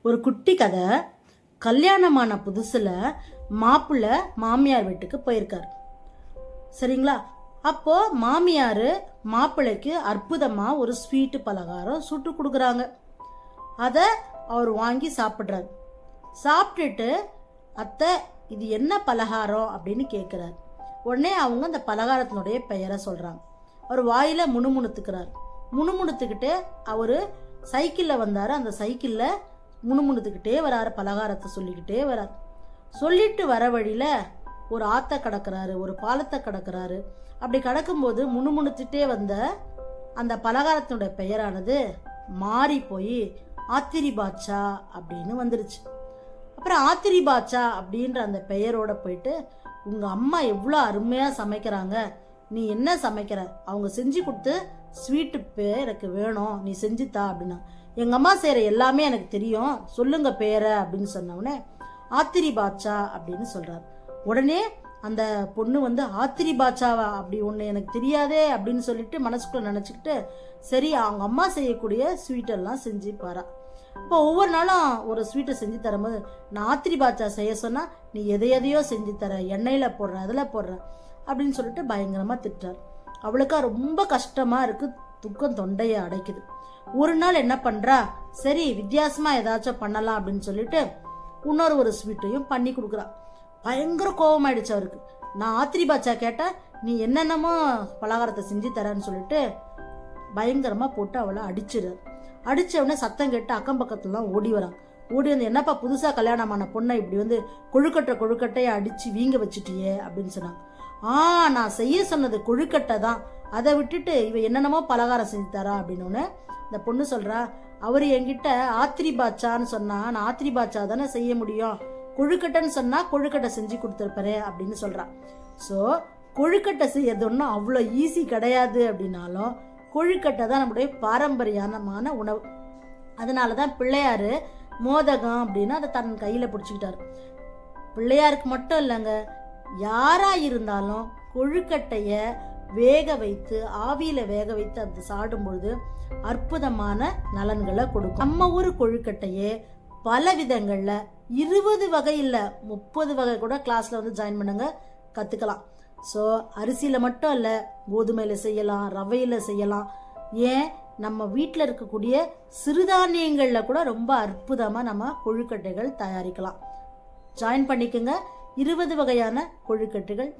ஒரு குட்டி கதை. கல்யாணமான புதுசுல மாப்பிள்ளை மாமியார் வீட்டுக்கு போயிருக்காரு. சரிங்களா? அப்போ மாமியார் மாப்பிள்ளைக்கு அற்புதமா ஒரு ஸ்வீட்டு பலகாரம் சுட்டு கொடுக்குறாங்க. அதை அவர் வாங்கி சாப்பிட்றாரு. சாப்பிட்டுட்டு அத்தை இது என்ன பலகாரம் அப்படின்னு கேட்குறாரு. உடனே அவங்க அந்த பலகாரத்தினுடைய பெயரை சொல்றாங்க. அவர் வாயில முணுமுணுத்துக்கிறார். முணுமுணுத்துக்கிட்டே அவர் சைக்கிளில் வந்தார். அந்த சைக்கிளில் முணுமுணுத்துக்கிட்டே வராரு, பலகாரத்தை சொல்லிக்கிட்டே வரார். சொல்லிட்டு வர வழியில் ஒரு ஆற்றை கடக்கிறாரு, ஒரு பாலத்தை கடக்கிறாரு. அப்படி கடக்கும்போது முணுமுணுத்துட்டே வந்த அந்த பலகாரத்தினுடைய பெயரானது மாறி போய் ஆத்திரி பாட்சா அப்படின்னு வந்துருச்சு. அப்புறம் ஆத்திரி பாட்சா அப்படின்ற அந்த பெயரோட போயிட்டு, உங்கள் அம்மா எவ்வளோ அருமையாக சமைக்கிறாங்க, நீ என்ன சமைக்கிற, அவங்க செஞ்சு கொடுத்து ஸ்வீட்டு எனக்கு வேணும், நீ செஞ்சுத்தா அப்படின்னா. எங்கள் அம்மா செய்கிற எல்லாமே எனக்கு தெரியும், சொல்லுங்க பேரை அப்படின்னு சொன்னவுடனே ஆத்திரி பாட்சா அப்படின்னு சொல்கிறார். உடனே அந்த பொண்ணு வந்து ஆத்திரி பாட்சாவா, அப்படி ஒன்று எனக்கு தெரியாதே அப்படின்னு சொல்லிட்டு மனசுக்குள்ள நினச்சிக்கிட்டு சரி அவங்க அம்மா செய்யக்கூடிய ஸ்வீட்டெல்லாம் செஞ்சு பாரா. இப்போ ஒவ்வொரு நாளும் ஒரு ஸ்வீட்டை செஞ்சு தரும்போது, நான் ஆத்திரி பாட்சா செய்ய சொன்னால் நீ எதையோ செஞ்சு தர, எண்ணெயில் போடுற அதில் போடுற அப்படின்னு சொல்லிட்டு பயங்கரமாக திட்டார். அவளுக்கா ரொம்ப கஷ்டமாக இருக்குது, துக்கம் தொண்டையை அடைக்குது. ஒரு நாள் என்ன பண்ணுறா, சரி வித்தியாசமாக ஏதாச்சும் பண்ணலாம் அப்படின்னு சொல்லிட்டு இன்னொரு ஸ்வீட்டையும் பண்ணி கொடுக்குறா. பயங்கர கோபமாயிடுச்சு அவருக்கு. நான் ஆத்திரி பாட்சா கேட்டால் நீ என்னென்னமோ பலகாரத்தை செஞ்சு தரேன்னு சொல்லிட்டு பயங்கரமாக போட்டு அவளை அடிச்சிடுறார். அடித்தவொடனே சத்தம் கேட்டு அக்கம் பக்கத்துலலாம் ஓடி வரான். ஓடி வந்து, என்னப்பா புதுசாக கல்யாணமான பொண்ணை இப்படி வந்து கொழுக்கட்டையை அடித்து வீங்க வச்சுட்டியே அப்படின்னு சொன்னாங்க. நான் செய்ய சொன்னது கொழுக்கட்டை தான், அதை விட்டுட்டு இவ என்னென்னமோ பலகாரம் செஞ்சு தரா அப்படின்னோடனே இந்த பொண்ணு சொல்கிறா, அவர் என்கிட்ட ஆத்திரி பாட்சான்னு சொன்னா நான் ஆத்திரி பாட்சா தானே செய்ய முடியும், கொழுக்கட்டைன்னு சொன்னால் கொழுக்கட்டை செஞ்சு கொடுத்துருப்பாரு அப்படின்னு சொல்கிறான். ஸோ கொழுக்கட்டை செய்யறது ஒன்றும் அவ்வளோ ஈஸி கிடையாது. அப்படின்னாலும் கொழுக்கட்டை தான் நம்முடைய பாரம்பரியமான உணவு. அதனால தான் பிள்ளையார் மோதகம் அப்படின்னு அதை தன் கையில் பிடிச்சிக்கிட்டாரு. பிள்ளையாருக்கு மட்டும் இல்லைங்க, யாராக இருந்தாலும் கொழுக்கட்டைய வேக வைத்து ஆவியில் வேக வைத்து அது சாப்பிடும்பொழுது அற்புதமான நலன்களை கொடுக்கும். நம்ம ஊர் கொழுக்கட்டையே பல விதங்களில் 20 வகை இல்லை 30 வகை கூட கிளாஸில் வந்து ஜாயின் பண்ணுங்க, கற்றுக்கலாம். ஸோ அரிசியில் மட்டும் இல்லை, கோதுமையில் செய்யலாம், ரவையில் செய்யலாம், ஏன் நம்ம வீட்டில் இருக்கக்கூடிய சிறுதானியங்களில் கூட ரொம்ப அற்புதமாக நம்ம கொழுக்கட்டைகள் தயாரிக்கலாம். ஜாயின் பண்ணிக்கோங்க. 20 வகையான கொழுக்கட்டைகள்